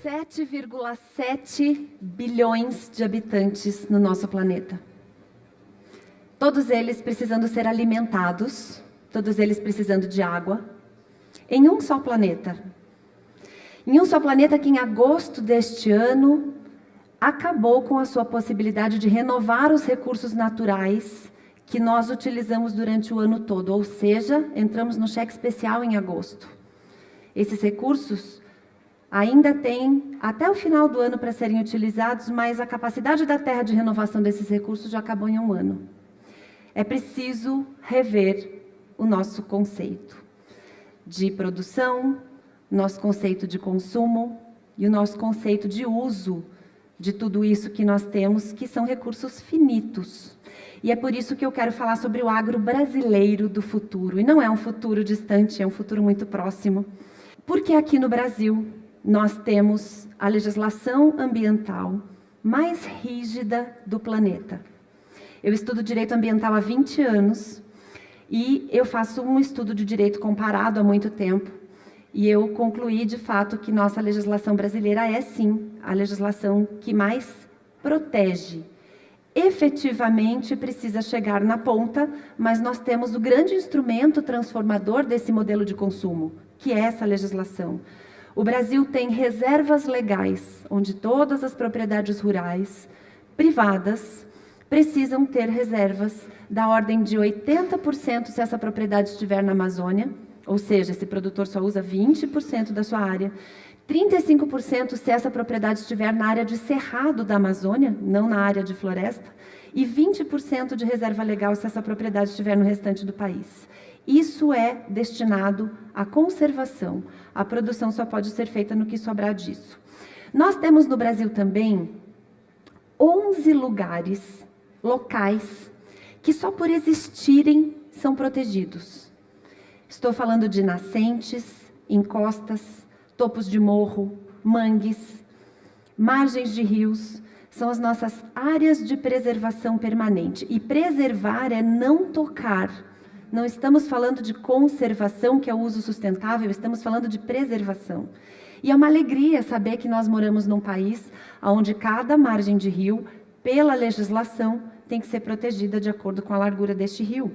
7,7 bilhões de habitantes no nosso planeta. Todos eles precisando ser alimentados, todos eles precisando de água, em um só planeta. Em um só planeta que em agosto deste ano acabou com a sua possibilidade de renovar os recursos naturais que nós utilizamos durante o ano todo, ou seja, entramos no cheque especial em agosto. Esses recursos ainda têm até o final do ano para serem utilizados, mas a capacidade da Terra de renovação desses recursos já acabou em um ano. É preciso rever o nosso conceito de produção, nosso conceito de consumo e o nosso conceito de uso de tudo isso que nós temos, que são recursos finitos. E é por isso que eu quero falar sobre o agro brasileiro do futuro. E não é um futuro distante, é um futuro muito próximo. Porque aqui no Brasil nós temos a legislação ambiental mais rígida do planeta. Eu estudo direito ambiental há 20 anos e eu faço um estudo de direito comparado há muito tempo. E eu concluí, de fato, que nossa legislação brasileira é, sim, a legislação que mais protege. Efetivamente, precisa chegar na ponta, mas nós temos o grande instrumento transformador desse modelo de consumo, que é essa legislação. O Brasil tem reservas legais, onde todas as propriedades rurais, privadas, precisam ter reservas da ordem de 80% se essa propriedade estiver na Amazônia, ou seja, esse produtor só usa 20% da sua área, 35% se essa propriedade estiver na área de cerrado da Amazônia, não na área de floresta, e 20% de reserva legal se essa propriedade estiver no restante do país. Isso é destinado à conservação. A produção só pode ser feita no que sobrar disso. Nós temos no Brasil também 11 locais, que só por existirem são protegidos. Estou falando de nascentes, encostas, topos de morro, mangues, margens de rios, são as nossas áreas de preservação permanente. E preservar é não tocar. Não estamos falando de conservação, que é o uso sustentável, estamos falando de preservação. E é uma alegria saber que nós moramos num país onde cada margem de rio, pela legislação, tem que ser protegida de acordo com a largura deste rio.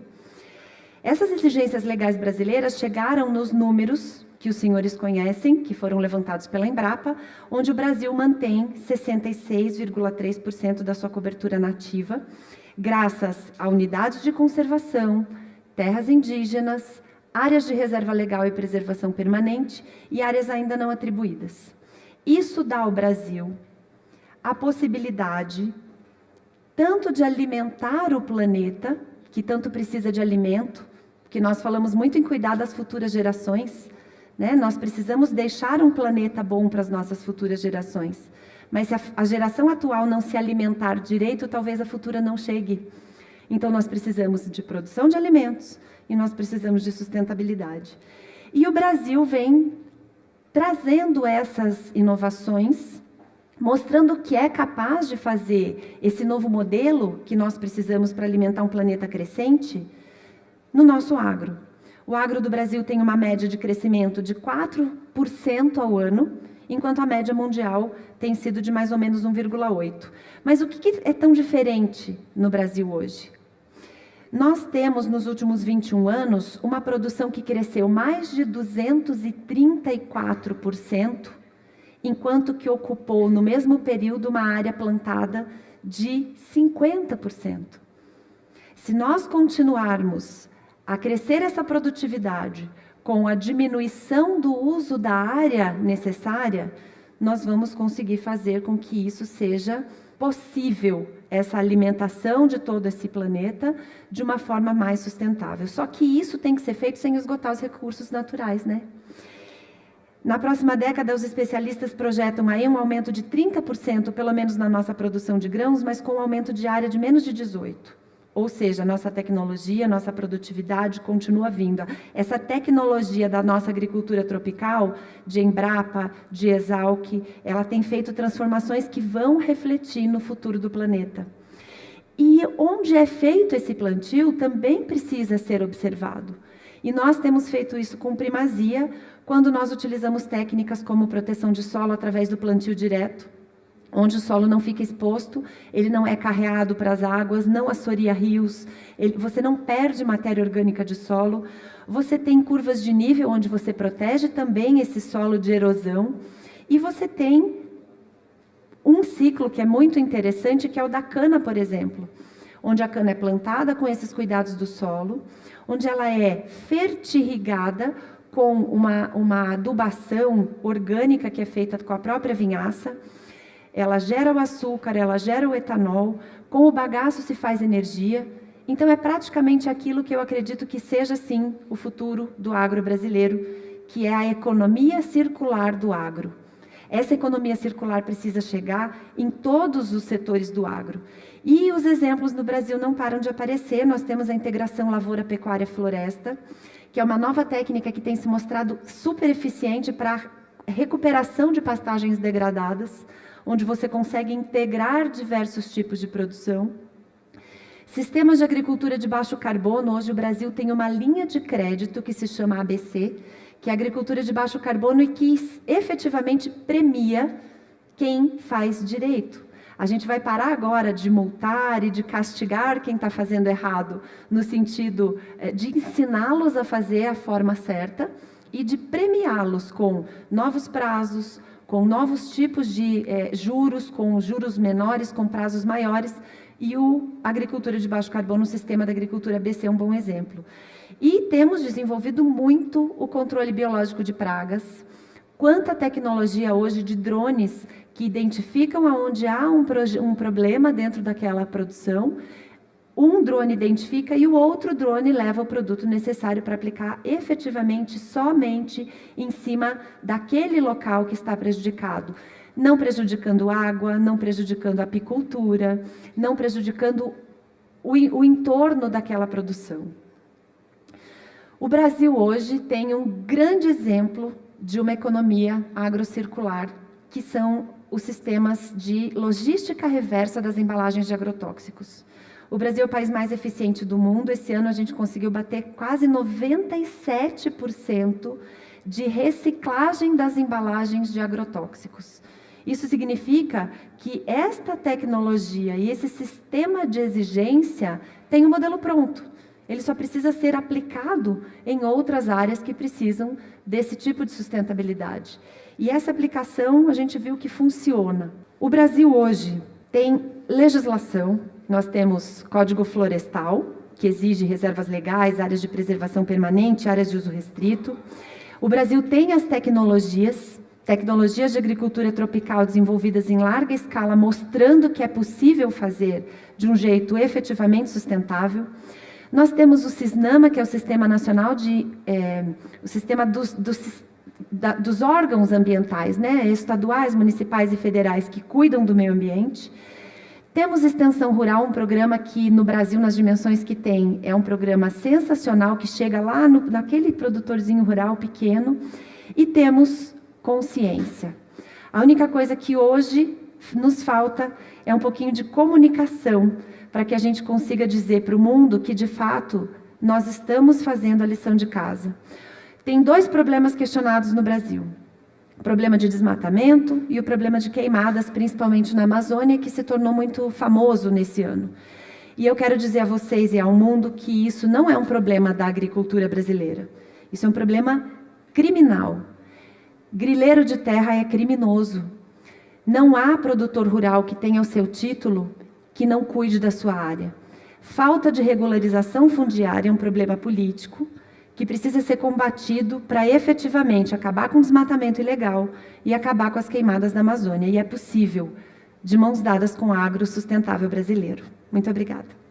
Essas exigências legais brasileiras chegaram nos números que os senhores conhecem, que foram levantados pela Embrapa, onde o Brasil mantém 66,3% da sua cobertura nativa, graças à unidade de conservação, terras indígenas, áreas de reserva legal e preservação permanente e áreas ainda não atribuídas. Isso dá ao Brasil a possibilidade tanto de alimentar o planeta, que tanto precisa de alimento, que nós falamos muito em cuidar das futuras gerações, né? Nós precisamos deixar um planeta bom para as nossas futuras gerações. Mas se a geração atual não se alimentar direito, talvez a futura não chegue. Então nós precisamos de produção de alimentos e nós precisamos de sustentabilidade. E o Brasil vem trazendo essas inovações, mostrando que é capaz de fazer esse novo modelo que nós precisamos para alimentar um planeta crescente no nosso agro. O agro do Brasil tem uma média de crescimento de 4% ao ano, enquanto a média mundial tem sido de mais ou menos 1,8%. Mas o que é tão diferente no Brasil hoje? Nós temos, nos últimos 21 anos, uma produção que cresceu mais de 234%, enquanto que ocupou, no mesmo período, uma área plantada de 50%. Se nós continuarmos a crescer essa produtividade com a diminuição do uso da área necessária, nós vamos conseguir fazer com que isso seja possível, essa alimentação de todo esse planeta de uma forma mais sustentável. Só que isso tem que ser feito sem esgotar os recursos naturais, né? Na próxima década, os especialistas projetam aí um aumento de 30%, pelo menos na nossa produção de grãos, mas com um aumento de área de menos de 18%. Ou seja, a nossa tecnologia, a nossa produtividade continua vindo. Essa tecnologia da nossa agricultura tropical, de Embrapa, de Exalc, ela tem feito transformações que vão refletir no futuro do planeta. E onde é feito esse plantio também precisa ser observado. E nós temos feito isso com primazia, quando nós utilizamos técnicas como proteção de solo através do plantio direto, onde o solo não fica exposto, ele não é carreado para as águas, não assoria rios, você não perde matéria orgânica de solo, você tem curvas de nível onde você protege também esse solo de erosão, e você tem um ciclo que é muito interessante, que é o da cana, por exemplo, onde a cana é plantada com esses cuidados do solo, onde ela é fertirrigada com uma adubação orgânica que é feita com a própria vinhaça. Ela gera o açúcar, ela gera o etanol, com o bagaço se faz energia. Então é praticamente aquilo que eu acredito que seja, sim, o futuro do agro brasileiro, que é a economia circular do agro. Essa economia circular precisa chegar em todos os setores do agro. E os exemplos no Brasil não param de aparecer. Nós temos a integração lavoura-pecuária-floresta, que é uma nova técnica que tem se mostrado super eficiente para a recuperação de pastagens degradadas, onde você consegue integrar diversos tipos de produção. Sistemas de agricultura de baixo carbono. Hoje o Brasil tem uma linha de crédito que se chama ABC, que é a agricultura de baixo carbono e que efetivamente premia quem faz direito. A gente vai parar agora de multar e de castigar quem está fazendo errado, no sentido de ensiná-los a fazer a forma certa e de premiá-los com novos prazos, com novos tipos de juros, com juros menores, com prazos maiores, e a agricultura de baixo carbono, o sistema da agricultura ABC é um bom exemplo. E temos desenvolvido muito o controle biológico de pragas. Quanta tecnologia hoje de drones que identificam aonde há um problema dentro daquela produção, um drone identifica e o outro drone leva o produto necessário para aplicar efetivamente somente em cima daquele local que está prejudicado, não prejudicando água, não prejudicando a apicultura, não prejudicando o entorno daquela produção. O Brasil hoje tem um grande exemplo de uma economia agrocircular, que são os sistemas de logística reversa das embalagens de agrotóxicos. O Brasil é o país mais eficiente do mundo. Esse ano a gente conseguiu bater quase 97% de reciclagem das embalagens de agrotóxicos. Isso significa que esta tecnologia e esse sistema de exigência tem um modelo pronto. Ele só precisa ser aplicado em outras áreas que precisam desse tipo de sustentabilidade. E essa aplicação a gente viu que funciona. O Brasil hoje tem legislação, nós temos Código Florestal, que exige reservas legais, áreas de preservação permanente, áreas de uso restrito. O Brasil tem as tecnologias de agricultura tropical desenvolvidas em larga escala, mostrando que é possível fazer de um jeito efetivamente sustentável. Nós temos o SISNAMA, que é o Sistema Nacional o sistema dos órgãos ambientais, né, estaduais, municipais e federais, que cuidam do meio ambiente. Temos Extensão Rural, um programa que no Brasil, nas dimensões que tem, é um programa sensacional, que chega lá naquele produtorzinho rural pequeno. E temos consciência. A única coisa que hoje nos falta é um pouquinho de comunicação, para que a gente consiga dizer para o mundo que, de fato, nós estamos fazendo a lição de casa. Tem 2 problemas questionados no Brasil. O problema de desmatamento e o problema de queimadas, principalmente na Amazônia, que se tornou muito famoso nesse ano. E eu quero dizer a vocês e ao mundo que isso não é um problema da agricultura brasileira. Isso é um problema criminal. Grileiro de terra é criminoso. Não há produtor rural que tenha o seu título que não cuide da sua área. Falta de regularização fundiária é um problema político que precisa ser combatido para efetivamente acabar com o desmatamento ilegal e acabar com as queimadas da Amazônia. E é possível, de mãos dadas com o agro sustentável brasileiro. Muito obrigada.